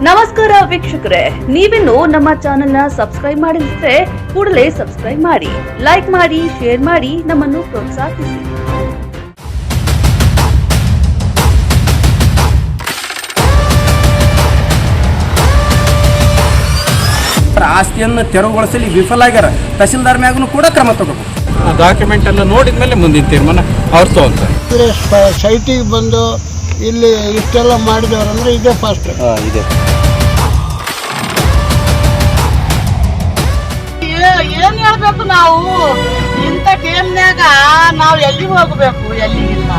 ನಮಸ್ಕಾರ ವೀಕ್ಷಕರೇ, ನೀವಿನ್ನು ನಮ್ಮ ಚಾನೆಲ್ನ ಸಬ್ಸ್ಕ್ರೈಬ್ ಮಾಡಿದ್ರೆ ಕೂಡಲೇ ಸಬ್ಸ್ಕ್ರೈಬ್ ಮಾಡಿ, ಲೈಕ್ ಮಾಡಿ, ಶೇರ್ ಮಾಡಿ, ನಮ್ಮನ್ನು ಪ್ರೋತ್ಸಾಹಿಸಿ. ಆಸ್ತಿಯನ್ನು ತೆರವುಗೊಳಿಸಲಿ ವಿಫಲ ಆಗ್ಯಾರ. ತಹಸೀಲ್ದಾರ್ ಮ್ಯಾಗೂ ಕೂಡ ಕ್ರಮ ತಗೋಬೇಕು. ಡಾಕ್ಯುಮೆಂಟ್ ಎಲ್ಲ ನೋಡಿದ ಮೇಲೆ ಮುಂದಿನ ತೀರ್ಮಾನ ಅವ್ರು ತಗೊಂತಾರೆ. ಸೈಟಿಗೆ ಬಂದು ಇಲ್ಲಿ ಇಷ್ಟೆಲ್ಲ ಮಾಡಿದವ್ರಂದ್ರೆ ಇದೇ ಫಸ್ಟ್. ಇದೆ ಏನ್ ಹೇಳ್ಬೇಕು ನಾವು ಇಂಥ ಟೈಮ್ನ್ಯಾಗ ನಾವು ಎಲ್ಲಿಗೆ ಹೋಗ್ಬೇಕು, ಎಲ್ಲಿಗಿಲ್ಲ.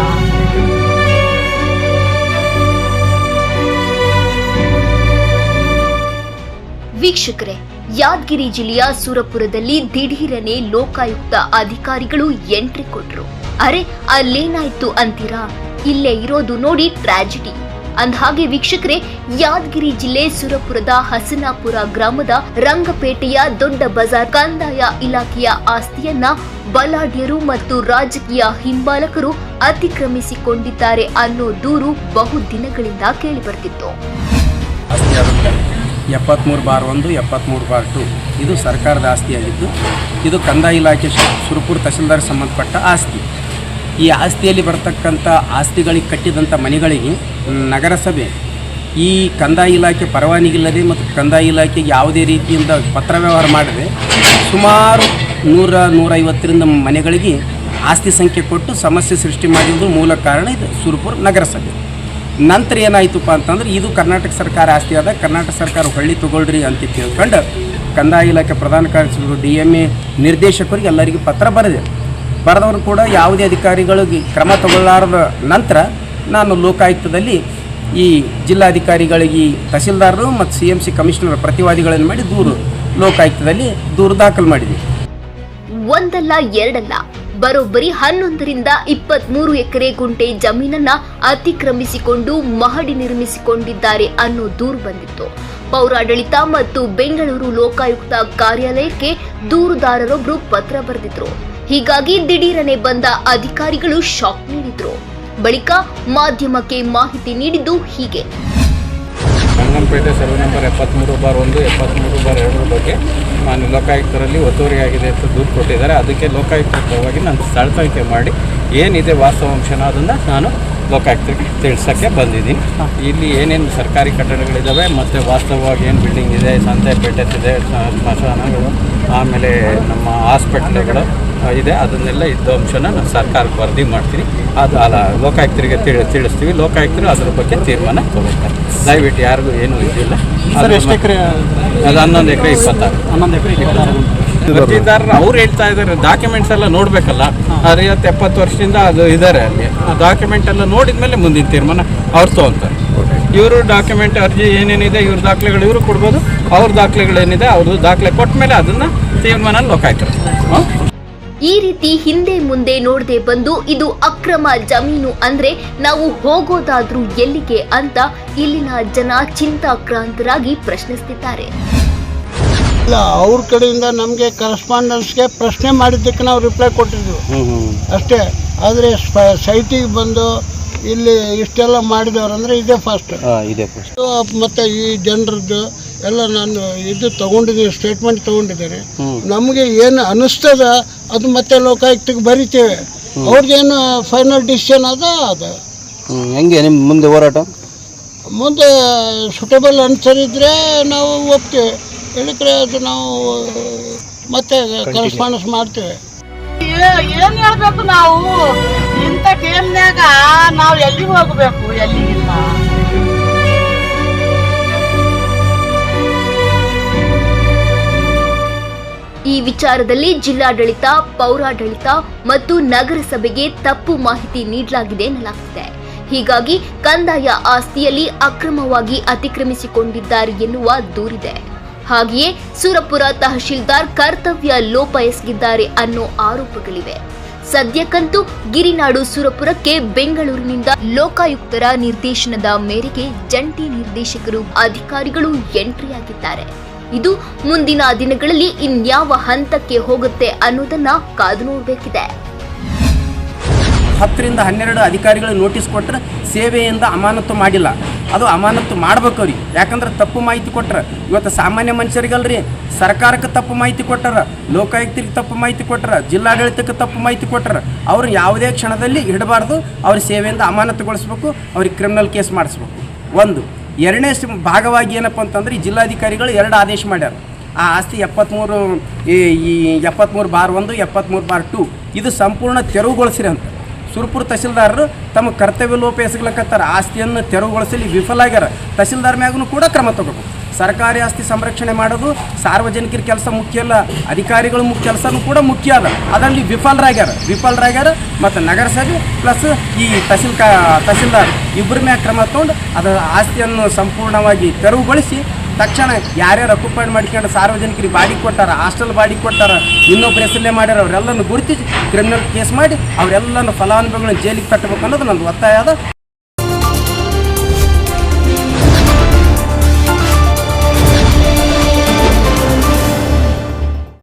ವೀಕ್ಷಕರೇ, ಯಾದಗಿರಿ ಜಿಲ್ಲೆಯ ಸುರಪುರದಲ್ಲಿ ದಿಢೀರನೆ ಲೋಕಾಯುಕ್ತ ಅಧಿಕಾರಿಗಳು ಎಂಟ್ರಿ ಕೊಟ್ರು. ಅರೆ, ಅಲ್ಲೇನಾಯ್ತು ಅಂತೀರಾ? ಇಲ್ಲೇ ಇರೋದು ನೋಡಿ ಟ್ರಾಜಿಡಿ. ಅಂದಹಾಗೆ ವೀಕ್ಷಕರೇ, ಯಾದಗಿರಿ ಜಿಲ್ಲೆ ಸುರಪುರದ ಹಸನಾಪುರ ಗ್ರಾಮದ ರಂಗಪೇಟೆಯ ದೊಡ್ಡ ಬಜಾರ್ ಕಂದಾಯ ಇಲಾಖೆಯ ಆಸ್ತಿಯನ್ನ ಬಲಾಢ್ಯರು ಮತ್ತು ರಾಜಕೀಯ ಹಿಂಬಾಲಕರು ಅತಿಕ್ರಮಿಸಿಕೊಂಡಿದ್ದಾರೆ ಅನ್ನೋ ದೂರು ಬಹು ದಿನಗಳಿಂದ ಕೇಳಿಬರ್ತಿತ್ತು. 73/1, 73/2 ಇದು ಸರ್ಕಾರದ ಆಸ್ತಿಯಾಗಿದ್ದು, ಇದು ಕಂದಾಯ ಇಲಾಖೆ ಸುರಪುರ ತಹಸೀಲ್ದಾರ್ ಸಂಬಂಧಪಟ್ಟ ಆಸ್ತಿ. ಈ ಆಸ್ತಿಯಲ್ಲಿ ಬರ್ತಕ್ಕಂಥ ಆಸ್ತಿಗಳಿಗೆ ಕಟ್ಟಿದಂಥ ಮನೆಗಳಿಗೆ ನಗರಸಭೆ ಈ ಕಂದಾಯ ಇಲಾಖೆ ಪರವಾನಗಿಲ್ಲದೆ ಮತ್ತು ಕಂದಾಯ ಇಲಾಖೆಗೆ ಯಾವುದೇ ರೀತಿಯಿಂದ ಪತ್ರ ವ್ಯವಹಾರ ಮಾಡದೆ ಸುಮಾರು 100-150 ಮನೆಗಳಿಗೆ ಆಸ್ತಿ ಸಂಖ್ಯೆ ಕೊಟ್ಟು ಸಮಸ್ಯೆ ಸೃಷ್ಟಿ ಮಾಡಿದ್ದು ಮೂಲ ಕಾರಣ ಇದು ಸುರಪುರ ನಗರಸಭೆ. ನಂತರ ಏನಾಯ್ತಪ್ಪ ಅಂತಂದ್ರೆ, ಇದು ಕರ್ನಾಟಕ ಸರ್ಕಾರ ಆಸ್ತಿ ಆದ, ಕರ್ನಾಟಕ ಸರ್ಕಾರ ಹೊಳ್ಳಿ ತಗೊಳ್ರಿ ಅಂತ ತಿಳ್ಕೊಂಡು ಕಂದಾಯ ಇಲಾಖೆ ಪ್ರಧಾನ ಕಾರ್ಯದರ್ಶಿಗಳು DMA ನಿರ್ದೇಶಕರಿಗೆ ಎಲ್ಲರಿಗೂ ಪತ್ರ ಬರೆದವರು ಕೂಡ ಯಾವುದೇ ಅಧಿಕಾರಿಗಳಿಗೆ ಕ್ರಮ ತಗೊಳ್ಳಾರದ ನಂತರ ನಾನು ಲೋಕಾಯುಕ್ತದಲ್ಲಿ ಈ ಜಿಲ್ಲಾಧಿಕಾರಿಗಳಿಗೆ ತಹಸೀಲ್ದಾರರು ಮತ್ತು CMC ಕಮಿಷನರ್ ಪ್ರತಿವಾದಿಗಳನ್ನು ಮಾಡಿ ಲೋಕಾಯುಕ್ತದಲ್ಲಿ ದೂರು ದಾಖಲು ಮಾಡಿದೆ. ಒಂದಲ್ಲ ಎರಡಲ್ಲ, ಬರೋಬ್ಬರಿ 11ರಿಂದ 23 ಎಕರೆ ಗುಂಟೆ ಜಮೀನನ್ನ ಅತಿಕ್ರಮಿಸಿಕೊಂಡು ಮಹಡಿ ನಿರ್ಮಿಸಿಕೊಂಡಿದ್ದಾರೆ ಅನ್ನೋ ದೂರು ಬಂದಿತ್ತು. ಪೌರಾಡಳಿತ ಮತ್ತು ಬೆಂಗಳೂರು ಲೋಕಾಯುಕ್ತ ಕಾರ್ಯಾಲಯಕ್ಕೆ ದೂರುದಾರರೊಬ್ಬರು ಪತ್ರ ಬರೆದಿದ್ರು. ಹೀಗಾಗಿ ದಿಢೀರನೆ ಬಂದ ಅಧಿಕಾರಿಗಳು ಶಾಕ್ ನೀಡಿದ್ರು. ಬಳಿಕ ಮಾಧ್ಯಮಕ್ಕೆ ಮಾಹಿತಿ ನೀಡಿದ್ದು ಹೀಗೆ: ರಂಗಪೇಟೆ ಸರ್ವೆ ನಂಬರ್ 73/1, 73/2 ಬಗ್ಗೆ ನಾನು ಲೋಕಾಯುಕ್ತರಲ್ಲಿ ಒತ್ತುವರಿಯಾಗಿದೆ ಅಂತ ದೂರು ಕೊಟ್ಟಿದ್ದಾರೆ. ಅದಕ್ಕೆ ಲೋಕಾಯುಕ್ತ ಪರವಾಗಿ ನಾನು ಸ್ಥಳ ತನಿಖೆ ಮಾಡಿ ಏನಿದೆ ವಾಸ್ತವಾಂಶನ ಅದನ್ನು ನಾನು ಲೋಕಾಯುಕ್ತರಿಗೆ ತಿಳಿಸೋಕ್ಕೆ ಬಂದಿದ್ದೀನಿ. ಇಲ್ಲಿ ಏನೇನು ಸರ್ಕಾರಿ ಕಟ್ಟಡಗಳಿದ್ದಾವೆ ಮತ್ತು ವಾಸ್ತವವಾಗಿ ಏನು ಬಿಲ್ಡಿಂಗ್ ಇದೆ, ಸಂತೆಪೇಟೆ ಇದೆ, ಸ್ಮಶಾನಗಳು, ಆಮೇಲೆ ನಮ್ಮ ಹಾಸ್ಪಿಟ್ಲ್ಗಳು ಇದೆ, ಅದನ್ನೆಲ್ಲ ಇದ್ದ ಅಂಶನ ನಾನು ಸರ್ಕಾರಕ್ಕೆ ವರದಿ ಮಾಡ್ತೀನಿ. ಅದು ಲೋಕಾಯುಕ್ತರಿಗೆ ತಿಳಿಸ್ತೀವಿ. ಲೋಕಾಯುಕ್ತರು ಅದರ ಬಗ್ಗೆ ತೀರ್ಮಾನ ತಗೋತಾರೆ. ದಯವಿಟ್ಟು ಯಾರಿಗೂ ಏನೂ ಇದಿಲ್ಲ. ಅದು 11 ಎಕರೆ 26 ಅರ್ಜಿದಾರರು ಅವ್ರು ಹೇಳ್ತಾ ಇದ್ದಾರೆ. ಡಾಕ್ಯುಮೆಂಟ್ಸ್ ಎಲ್ಲ ನೋಡಬೇಕಲ್ಲ, 60-70 ವರ್ಷದಿಂದ ಅದು ಇದ್ದಾರೆ ಅಲ್ಲಿ. ಆ ಡಾಕ್ಯುಮೆಂಟ್ ಎಲ್ಲ ನೋಡಿದ ಮೇಲೆ ಮುಂದಿನ ತೀರ್ಮಾನ ಅವ್ರು ತಗೊಂತಾರೆ. ಇವರು ಡಾಕ್ಯುಮೆಂಟ್ ಅರ್ಜಿ ಏನೇನಿದೆ ಇವ್ರ ದಾಖಲೆಗಳು ಇವರು ಕೊಡ್ಬೋದು, ಅವ್ರ ದಾಖಲೆಗಳೇನಿದೆ ಅವ್ರದ್ದು ದಾಖಲೆ ಕೊಟ್ಟ ಮೇಲೆ ಅದನ್ನು ತೀರ್ಮಾನ ಲೋಕಾಯುಕ್ತರು. ಈ ರೀತಿ ಹಿಂದೆ ಮುಂದೆ ನೋಡದೆ ಬಂದು ಇದು ಅಕ್ರಮ ಜಮೀನು ಅಂದ್ರೆ ನಾವು ಹೋಗೋದಾದ್ರೂ ಎಲ್ಲಿಗೆ ಅಂತ ಇಲ್ಲಿನ ಜನ ಚಿಂತಾಕ್ರಾಂತರಾಗಿ ಪ್ರಶ್ನಿಸುತ್ತಿದ್ದಾರೆ. ಇಲ್ಲ, ಅವ್ರ ಕಡೆಯಿಂದ ನಮಗೆ ಕರೆಸ್ಪಾಂಡೆನ್ಸ್ಗೆ ಪ್ರಶ್ನೆ ಮಾಡಿದ್ದಕ್ಕೆ ನಾವು ರಿಪ್ಲೈ ಕೊಟ್ಟಿದ್ವಿ ಅಷ್ಟೇ. ಆದರೆ ಸೈಟಿಗೆ ಬಂದು ಇಲ್ಲಿ ಇಷ್ಟೆಲ್ಲ ಮಾಡಿದವ್ರಂದ್ರೆ ಇದೇ ಫಸ್ಟ್. ಮತ್ತು ಈ ಜನರದ್ದು ಎಲ್ಲ ನಾನು ಇದು ತಗೊಂಡಿದ್ದೀನಿ, ಸ್ಟೇಟ್ಮೆಂಟ್ ತಗೊಂಡಿದ್ದಾರೆ. ನಮಗೆ ಏನು ಅನ್ನಿಸ್ತದ ಅದು ಮತ್ತೆ ಲೋಕಾಯುಕ್ತಕ್ಕೆ ಬರಿತೇವೆ. ಅವ್ರದ್ದೇನು ಫೈನಲ್ ಡಿಸಿಷನ್ ಅದು ಹೆಂಗೆ ನಿಮ್ಮ ಮುಂದೆ ಹೋರಾಟ? ಮುಂದೆ ಸೂಟೇಬಲ್ ಅನ್ಸರಿದ್ರೆ ನಾವು ಒಪ್ತೇವೆ, ಹೇಳಿದ್ರೆ ಅದು ನಾವು ಮತ್ತೆ ಕರೆಸ್ಪಾಂಡೆನ್ಸ್ ಮಾಡ್ತೇವೆ. ಏನ್ ಹೇಳ್ಬೇಕು ನಾವು ಇಂಥ ಟೈಮ್ನ್ಯಾಗ ನಾವು ಎಲ್ಲಿಗೆ ಹೋಗ್ಬೇಕು, ಎಲ್ಲಿಗಿಲ್ಲ. ಈ ವಿಚಾರದಲ್ಲಿ ಜಿಲ್ಲಾಡಳಿತ, ಪೌರಾಡಳಿತ ಮತ್ತು ನಗರಸಭೆಗೆ ತಪ್ಪು ಮಾಹಿತಿ ನೀಡಲಾಗಿದೆ ಎನ್ನಲಾಗಿದೆ. ಹೀಗಾಗಿ ಕಂದಾಯ ಆಸ್ತಿಯಲ್ಲಿ ಅಕ್ರಮವಾಗಿ ಅತಿಕ್ರಮಿಸಿಕೊಂಡಿದ್ದಾರೆ ಎನ್ನುವ ದೂರಿದೆ. ಹಾಗೆಯೇ ಸುರಪುರ ತಹಶೀಲ್ದಾರ್ ಕರ್ತವ್ಯ ಲೋಪ ಎಸಗಿದ್ದಾರೆ ಅನ್ನೋ ಆರೋಪಗಳಿವೆ. ಸದ್ಯಕ್ಕಂತೂ ಗಿರಿನಾಡು ಸುರಪುರಕ್ಕೆ ಬೆಂಗಳೂರಿನಿಂದ ಲೋಕಾಯುಕ್ತರ ನಿರ್ದೇಶನದ ಮೇರೆಗೆ ಜಂಟಿ ನಿರ್ದೇಶಕರು ಅಧಿಕಾರಿಗಳು ಎಂಟ್ರಿಯಾಗಿದ್ದಾರೆ. ಇದು ಮುಂದಿನ ದಿನಗಳಲ್ಲಿ ಇನ್ಯಾವ ಹಂತಕ್ಕೆ ಹೋಗುತ್ತೆ ಅನ್ನೋದನ್ನ ಕಾದು ನೋಡಬೇಕಿದೆ. 10ರಿಂದ 12 ಅಧಿಕಾರಿಗಳು ನೋಟಿಸ್ ಕೊಟ್ಟರೆ ಸೇವೆಯಿಂದ ಅಮಾನತು ಮಾಡಿಲ್ಲ. ಅದು ಅಮಾನತು ಮಾಡ್ಬೇಕು ಅವ್ರಿಗೆ. ಯಾಕಂದ್ರೆ ತಪ್ಪು ಮಾಹಿತಿ ಕೊಟ್ರ ಇವತ್ತು ಸಾಮಾನ್ಯ ಮನುಷ್ಯರಿಗಲ್ರಿ, ಸರ್ಕಾರಕ್ಕೆ ತಪ್ಪು ಮಾಹಿತಿ ಕೊಟ್ಟಾರ, ಲೋಕಾಯುಕ್ತರಿಗೆ ತಪ್ಪು ಮಾಹಿತಿ ಕೊಟ್ಟಾರ, ಜಿಲ್ಲಾಡಳಿತಕ್ಕೆ ತಪ್ಪು ಮಾಹಿತಿ ಕೊಟ್ಟಾರ. ಅವ್ರು ಯಾವುದೇ ಕ್ಷಣದಲ್ಲಿ ಇಡಬಾರ್ದು, ಅವ್ರ ಸೇವೆಯಿಂದ ಅಮಾನತುಗೊಳಿಸ್ಬೇಕು, ಅವ್ರಿಗೆ ಕ್ರಿಮಿನಲ್ ಕೇಸ್ ಮಾಡಿಸ್ಬೇಕು. ಒಂದು ಎರಡನೇ ಭಾಗವಾಗಿ ಏನಪ್ಪ ಅಂತಂದ್ರೆ ಈ ಜಿಲ್ಲಾಧಿಕಾರಿಗಳು 2 ಆದೇಶ ಮಾಡ್ಯಾರ. ಆ ಆಸ್ತಿ 73/1, 73/2 ಇದು ಸಂಪೂರ್ಣ ತೆರವುಗೊಳಿಸಿರಿ ಅಂತ ಸುರಪುರ ತಹಸೀಲ್ದಾರರು ತಮ್ಮ ಕರ್ತವ್ಯ ಲೋಪ ಎಸಗ್ಲಕತ್ತಾರ. ಆಸ್ತಿಯನ್ನು ತೆರವುಗೊಳಿಸಲಿ ವಿಫಲ ಆಗ್ಯಾರ. ತಹಸೀಲ್ದಾರ್ ಮ್ಯಾಗೂ ಕೂಡ ಕ್ರಮ ತಗೋಬೇಕು. ಸರ್ಕಾರಿ ಆಸ್ತಿ ಸಂರಕ್ಷಣೆ ಮಾಡೋದು ಸಾರ್ವಜನಿಕರ ಕೆಲಸ ಮುಖ್ಯ ಅಲ್ಲ, ಅಧಿಕಾರಿಗಳ ಕೆಲಸನೂ ಕೂಡ ಮುಖ್ಯ ಅದ. ಅದರಲ್ಲಿ ವಿಫಲರಾಗ್ಯಾರ ಮತ್ತು ನಗರಸಭೆ ಪ್ಲಸ್ ಈ ತಹಸೀಲ್ದಾರ್ ಇಬ್ಬರ ಮ್ಯಾಗ ಕ್ರಮ ತಗೊಂಡು ಅದರ ಆಸ್ತಿಯನ್ನು ಸಂಪೂರ್ಣವಾಗಿ ತೆರವುಗೊಳಿಸಿ ತಕ್ಷಣ ಯಾರ್ಯಾರು ಅಕ್ಯುಪೈಡ್ ಮಾಡ್ಕೊಂಡು ಸಾರ್ವಜನಿಕರಿಗೆ ಬಾಡಿಗೆ ಕೊಟ್ಟಾರ, ಹಾಸ್ಟೆಲ್ ಬಾಡಿಗೆ ಕೊಟ್ಟಾರ, ಇನ್ನೊಬ್ಬರ ಹೆಸರಲ್ಲೇ ಮಾಡ್ಯಾರ, ಅವರೆಲ್ಲನೂ ಗುರುತಿಸಿ ಕ್ರಿಮಿನಲ್ ಕೇಸ್ ಮಾಡಿ ಅವರೆಲ್ಲನೂ ಫಲಾನುಭವಿಗಳನ್ನ ಜೈಲಿಗೆ ಕಟ್ಟಬೇಕು ಅನ್ನೋದು ನಂದು ಒತ್ತಾಯ ಅದ.